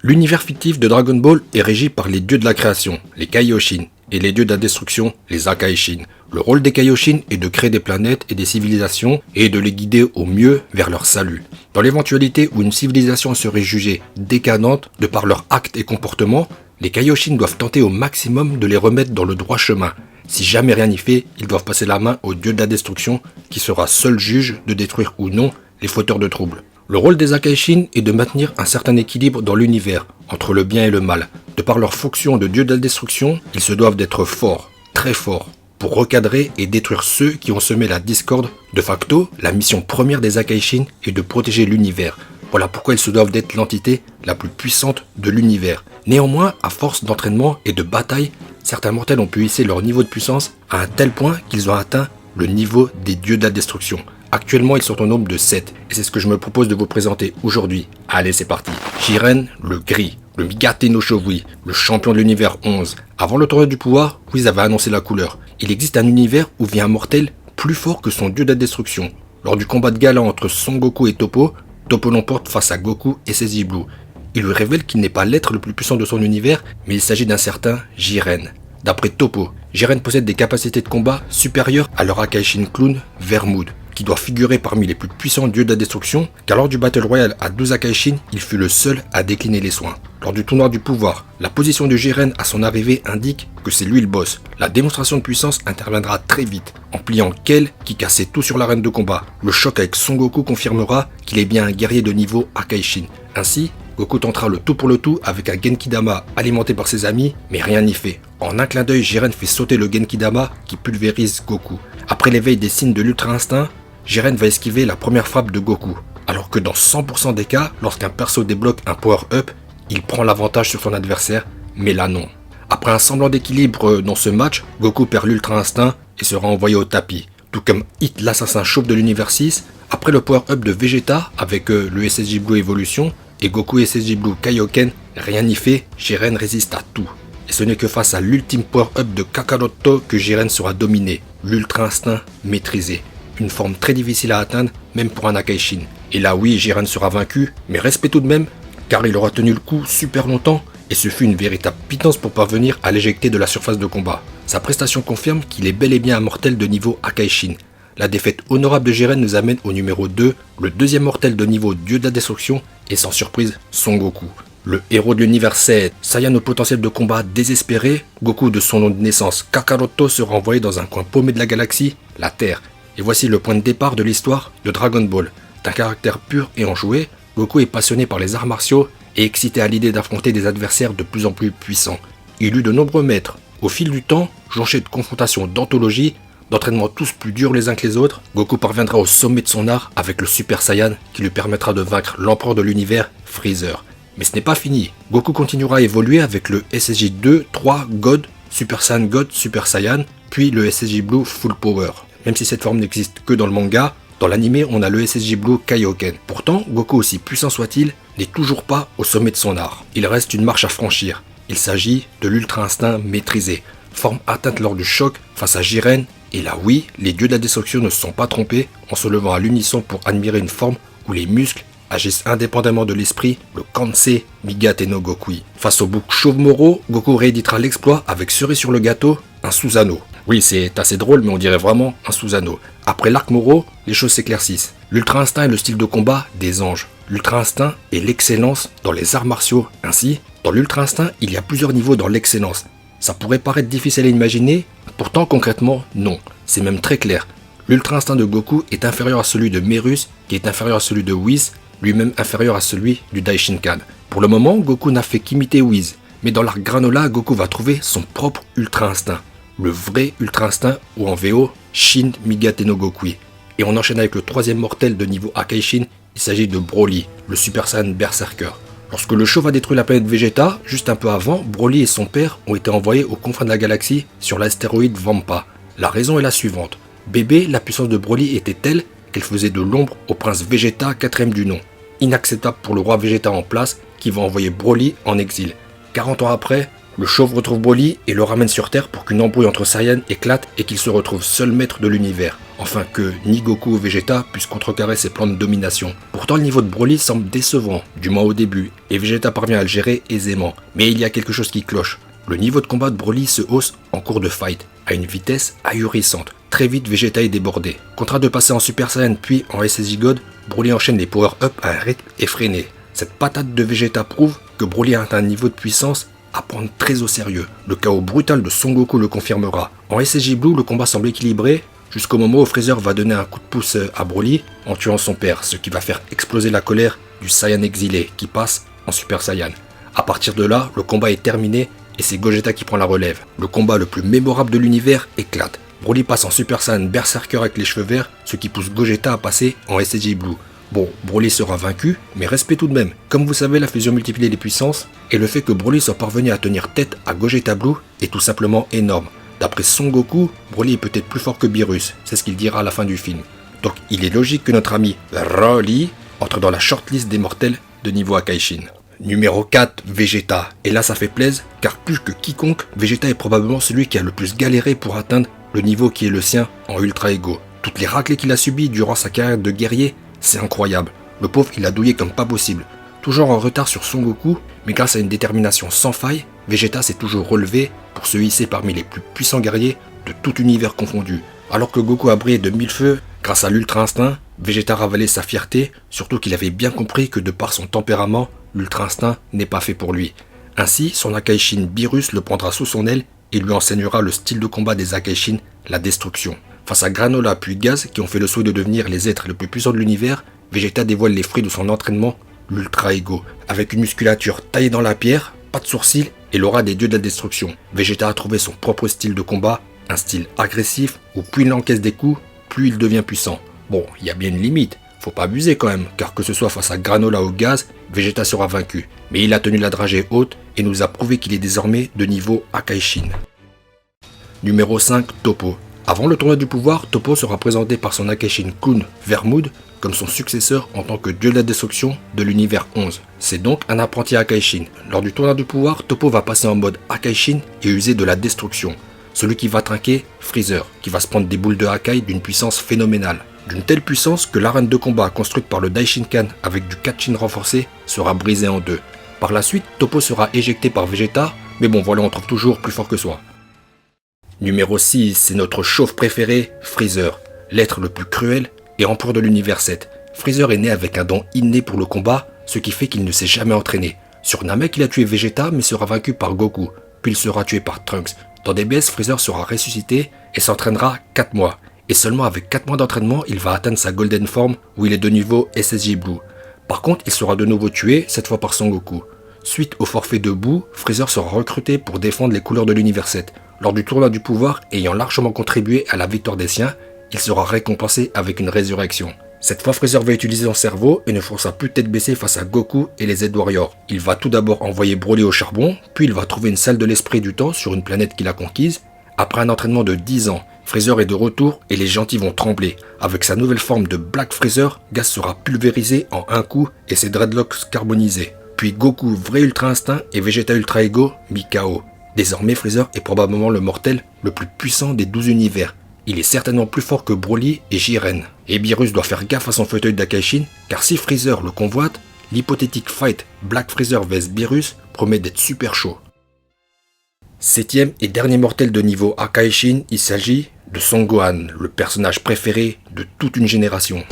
L'univers fictif de Dragon Ball est régi par les dieux de la création, les Kaioshin, et les dieux de la destruction, les Akaishin. Le rôle des Kaioshin est de créer des planètes et des civilisations et de les guider au mieux vers leur salut. Dans l'éventualité où une civilisation serait jugée décadente de par leurs actes et comportements, les Kaioshin doivent tenter au maximum de les remettre dans le droit chemin. Si jamais rien n'y fait, ils doivent passer la main au dieu de la destruction qui sera seul juge de détruire ou non les fauteurs de troubles. Le rôle des Akaishin est de maintenir un certain équilibre dans l'univers, entre le bien et le mal. De par leur fonction de dieu de la destruction, ils se doivent d'être forts, très forts, pour recadrer et détruire ceux qui ont semé la discorde. De facto, la mission première des Akaishin est de protéger l'univers. Voilà pourquoi ils se doivent d'être l'entité la plus puissante de l'univers. Néanmoins, à force d'entraînement et de bataille, certains mortels ont pu hisser leur niveau de puissance à un tel point qu'ils ont atteint le niveau des dieux de la destruction. Actuellement, ils sont au nombre de 7, et c'est ce que je me propose de vous présenter aujourd'hui. Allez, c'est parti. Jiren, le gris, le Migate no Shovui, le champion de l'univers 11. Avant le tournoi du pouvoir, Whis avait annoncé la couleur. Il existe un univers où vit un mortel plus fort que son dieu de la destruction. Lors du combat de gala entre Son Goku et Toppo, Toppo l'emporte face à Goku et SSJ Blue. Il lui révèle qu'il n'est pas l'être le plus puissant de son univers, mais il s'agit d'un certain Jiren. D'après Toppo, Jiren possède des capacités de combat supérieures à leur Akaishin clown, Vermood, qui doit figurer parmi les plus puissants dieux de la destruction, car lors du Battle Royale à 12 Akaishin, il fut le seul à décliner les soins. Lors du tournoi du pouvoir, la position de Jiren à son arrivée indique que c'est lui le boss. La démonstration de puissance interviendra très vite, en pliant Kel qui cassait tout sur l'arène de combat. Le choc avec Son Goku confirmera qu'il est bien un guerrier de niveau Akaishin. Ainsi, Goku tentera le tout pour le tout avec un Genkidama alimenté par ses amis, mais rien n'y fait. En un clin d'œil, Jiren fait sauter le Genkidama qui pulvérise Goku. Après l'éveil des signes de l'Ultra Instinct, Jiren va esquiver la première frappe de Goku. Alors que dans 100% des cas, lorsqu'un perso débloque un power-up, il prend l'avantage sur son adversaire, mais là non. Après un semblant d'équilibre dans ce match, Goku perd l'Ultra Instinct et sera envoyé au tapis. Tout comme Hit l'assassin chauve de l'univers 6, après le power-up de Vegeta avec le SSJ Blue Evolution et Goku SSJ Blue Kaioken, rien n'y fait, Jiren résiste à tout. Et ce n'est que face à l'ultime power-up de Kakaroto que Jiren sera dominé, l'Ultra Instinct maîtrisé. Une forme très difficile à atteindre, même pour un Akaishin. Et là oui, Jiren sera vaincu, mais respect tout de même, car il aura tenu le coup super longtemps, et ce fut une véritable pitance pour parvenir à l'éjecter de la surface de combat. Sa prestation confirme qu'il est bel et bien un mortel de niveau Akaishin. La défaite honorable de Jiren nous amène au numéro 2, le deuxième mortel de niveau dieu de la destruction, et sans surprise, Son Goku. Le héros de l'univers 7, Saiyan au potentiel de combat désespéré, Goku de son nom de naissance Kakaroto sera envoyé dans un coin paumé de la galaxie, la Terre. Et voici le point de départ de l'histoire de Dragon Ball. D'un caractère pur et enjoué, Goku est passionné par les arts martiaux et excité à l'idée d'affronter des adversaires de plus en plus puissants. Il eut de nombreux maîtres. Au fil du temps, jonché de confrontations d'anthologie, d'entraînements tous plus durs les uns que les autres, Goku parviendra au sommet de son art avec le Super Saiyan qui lui permettra de vaincre l'empereur de l'univers, Freezer. Mais ce n'est pas fini. Goku continuera à évoluer avec le SSJ 2, 3, God, Super Saiyan God, Super Saiyan, puis le SSJ Blue Full Power. Même si cette forme n'existe que dans le manga, dans l'anime on a le SSJ Blue Kaioken. Pourtant, Goku aussi puissant soit-il, n'est toujours pas au sommet de son art. Il reste une marche à franchir. Il s'agit de l'Ultra Instinct maîtrisé, forme atteinte lors du choc face à Jiren, et là oui, les dieux de la destruction ne se sont pas trompés en se levant à l'unisson pour admirer une forme où les muscles agissent indépendamment de l'esprit, le Kansei Migate no Gokui. Face au bouc chauve Moro, Goku rééditera l'exploit avec cerise sur le gâteau, un Susanoo. Oui, c'est assez drôle, mais on dirait vraiment un Susanoo. Après l'arc Moro, les choses s'éclaircissent. L'Ultra Instinct est le style de combat des anges. L'Ultra Instinct est l'excellence dans les arts martiaux. Ainsi, dans l'Ultra Instinct, il y a plusieurs niveaux dans l'excellence. Ça pourrait paraître difficile à imaginer, pourtant concrètement, non. C'est même très clair. L'Ultra Instinct de Goku est inférieur à celui de Merus, qui est inférieur à celui de Whis, lui-même inférieur à celui du Daishinkan. Pour le moment, Goku n'a fait qu'imiter Whis, mais dans l'arc Granola, Goku va trouver son propre Ultra Instinct. Le vrai Ultra Instinct, ou en VO, Shin Migate no Gokui. Et on enchaîne avec le troisième mortel de niveau Akaishin, il s'agit de Broly, le Super Saiyan Berserker. Lorsque le chauve a détruit la planète Vegeta, juste un peu avant, Broly et son père ont été envoyés aux confins de la galaxie sur l'astéroïde Vampa. La raison est la suivante. Bébé, la puissance de Broly était telle qu'elle faisait de l'ombre au prince Vegeta, 4ème du nom. Inacceptable pour le roi Vegeta en place, qui va envoyer Broly en exil. 40 ans après, Le chauve retrouve Broly et le ramène sur Terre pour qu'une embrouille entre Saiyans éclate et qu'il se retrouve seul maître de l'univers. Enfin que ni Goku ou Vegeta puissent contrecarrer ses plans de domination. Pourtant le niveau de Broly semble décevant, du moins au début, et Vegeta parvient à le gérer aisément. Mais il y a quelque chose qui cloche. Le niveau de combat de Broly se hausse en cours de fight, à une vitesse ahurissante. Très vite Vegeta est débordé. Contraint de passer en Super Saiyan puis en SSJ God, Broly enchaîne les power-up à un rythme effréné. Cette patate de Vegeta prouve que Broly a atteint un niveau de puissance à prendre très au sérieux. Le chaos brutal de Son Goku le confirmera. En SSJ Blue, le combat semble équilibré, jusqu'au moment où Freezer va donner un coup de pouce à Broly en tuant son père, ce qui va faire exploser la colère du Saiyan exilé qui passe en Super Saiyan. A partir de là, le combat est terminé et c'est Gogeta qui prend la relève. Le combat le plus mémorable de l'univers éclate. Broly passe en Super Saiyan Berserker avec les cheveux verts, ce qui pousse Gogeta à passer en SSJ Blue. Bon, Broly sera vaincu, mais respect tout de même. Comme vous savez, la fusion multiplie les puissances, et le fait que Broly soit parvenu à tenir tête à Gogeta Blue est tout simplement énorme. D'après Son Goku, Broly est peut-être plus fort que Beerus, c'est ce qu'il dira à la fin du film. Donc il est logique que notre ami Broly entre dans la shortlist des mortels de niveau Akaishin. Numéro 4, Vegeta. Et là ça fait plaisir, car plus que quiconque, Vegeta est probablement celui qui a le plus galéré pour atteindre le niveau qui est le sien en Ultra Ego. Toutes les raclées qu'il a subies durant sa carrière de guerrier, c'est incroyable. Le pauvre, il a douillé comme pas possible. Toujours en retard sur Son Goku, mais grâce à une détermination sans faille, Vegeta s'est toujours relevé pour se hisser parmi les plus puissants guerriers de tout univers confondu. Alors que Goku a brillé de mille feux grâce à l'Ultra Instinct, Vegeta ravalait sa fierté, surtout qu'il avait bien compris que de par son tempérament, l'Ultra Instinct n'est pas fait pour lui. Ainsi, son Akaishin Beerus le prendra sous son aile et lui enseignera le style de combat des Akaishin, la destruction. Face à Granola puis Gaz, qui ont fait le souhait de devenir les êtres les plus puissants de l'univers, Vegeta dévoile les fruits de son entraînement, l'Ultra Ego. Avec une musculature taillée dans la pierre, pas de sourcils et l'aura des dieux de la destruction. Vegeta a trouvé son propre style de combat, un style agressif, où plus il encaisse des coups, plus il devient puissant. Bon, il y a bien une limite, faut pas abuser quand même, car que ce soit face à Granola ou Gaz, Vegeta sera vaincu. Mais il a tenu la dragée haute et nous a prouvé qu'il est désormais de niveau Akaishin. Numéro 5, Toppo. Avant le tournoi du pouvoir, Toppo sera présenté par son Akaishin Kun Vermoud comme son successeur en tant que dieu de la destruction de l'univers 11. C'est donc un apprenti Akaishin. Lors du tournoi du pouvoir, Toppo va passer en mode Akaishin et user de la destruction. Celui qui va trinquer, Freezer, qui va se prendre des boules de Hakai d'une puissance phénoménale. D'une telle puissance que l'arène de combat construite par le Daishinkan avec du Kachin renforcé sera brisée en deux. Par la suite, Toppo sera éjecté par Vegeta, mais bon voilà, on trouve toujours plus fort que soi. Numéro 6, c'est notre chauve préféré, Freezer, l'être le plus cruel et empereur de l'univers 7. Freezer est né avec un don inné pour le combat, ce qui fait qu'il ne s'est jamais entraîné. Sur Namek, il a tué Vegeta mais sera vaincu par Goku, puis il sera tué par Trunks. Dans DBS, Freezer sera ressuscité et s'entraînera 4 mois. Et seulement avec 4 mois d'entraînement, il va atteindre sa Golden Form où il est de niveau SSJ Blue. Par contre, il sera de nouveau tué, cette fois par Son Goku. Suite au forfait de Boo, Freezer sera recruté pour défendre les couleurs de l'univers 7. Lors du tournoi du pouvoir, ayant largement contribué à la victoire des siens, il sera récompensé avec une résurrection. Cette fois, Freezer va utiliser son cerveau et ne forcera plus tête baissée face à Goku et les Z-Warriors. Il va tout d'abord envoyer Broly au charbon, puis il va trouver une salle de l'esprit du temps sur une planète qu'il a conquise. Après un entraînement de 10 ans, Freezer est de retour et les gentils vont trembler. Avec sa nouvelle forme de Black Freezer, Gaz sera pulvérisé en un coup et ses dreadlocks carbonisés. Puis Goku, vrai Ultra Instinct, et Vegeta Ultra Ego, mis KO. Désormais, Freezer est probablement le mortel le plus puissant des 12 univers. Il est certainement plus fort que Broly et Jiren. Et Beerus doit faire gaffe à son fauteuil d'Akaishin, car si Freezer le convoite, l'hypothétique fight Black Freezer vs Beerus promet d'être super chaud. Septième et dernier mortel de niveau Akaishin, il s'agit de Son Gohan, le personnage préféré de toute une génération.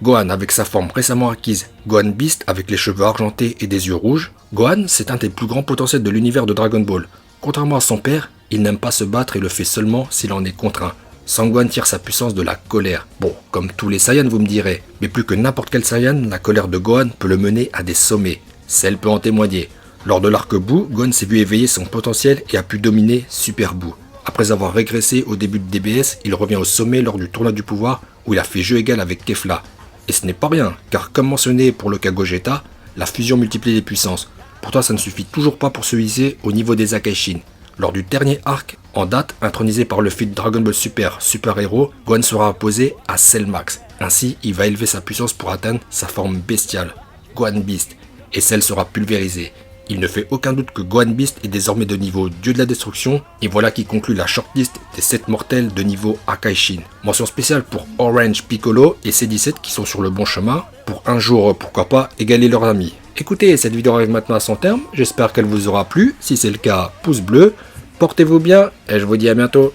Gohan avec sa forme récemment acquise, Gohan Beast avec les cheveux argentés et des yeux rouges. Gohan, c'est un des plus grands potentiels de l'univers de Dragon Ball. Contrairement à son père, il n'aime pas se battre et le fait seulement s'il en est contraint. Son Gohan tire sa puissance de la colère. Bon, comme tous les Saiyans vous me direz, mais plus que n'importe quel Saiyan, la colère de Gohan peut le mener à des sommets. Cell peut en témoigner. Lors de l'arc Boo, Gohan s'est vu éveiller son potentiel et a pu dominer Super Boo. Après avoir régressé au début de DBS, il revient au sommet lors du tournoi du pouvoir où il a fait jeu égal avec Kefla. Et ce n'est pas rien, car comme mentionné pour le cas Gogeta, la fusion multiplie les puissances. Pourtant ça ne suffit toujours pas pour se hisser au niveau des Akaishin. Lors du dernier arc en date, intronisé par le feat Dragon Ball Super Super Hero, Gohan sera opposé à Cell Max. Ainsi, il va élever sa puissance pour atteindre sa forme bestiale, Gohan Beast. et celle sera pulvérisée. Il ne fait aucun doute que Gohan Beast est désormais de niveau Dieu de la Destruction, et voilà qui conclut la shortlist des 7 mortels de niveau Akaishin. Mention spéciale pour Orange, Piccolo et C17 qui sont sur le bon chemin, pour un jour, pourquoi pas, égaler leurs amis. Écoutez, cette vidéo arrive maintenant à son terme, j'espère qu'elle vous aura plu, si c'est le cas, pouce bleu, portez-vous bien, et je vous dis à bientôt.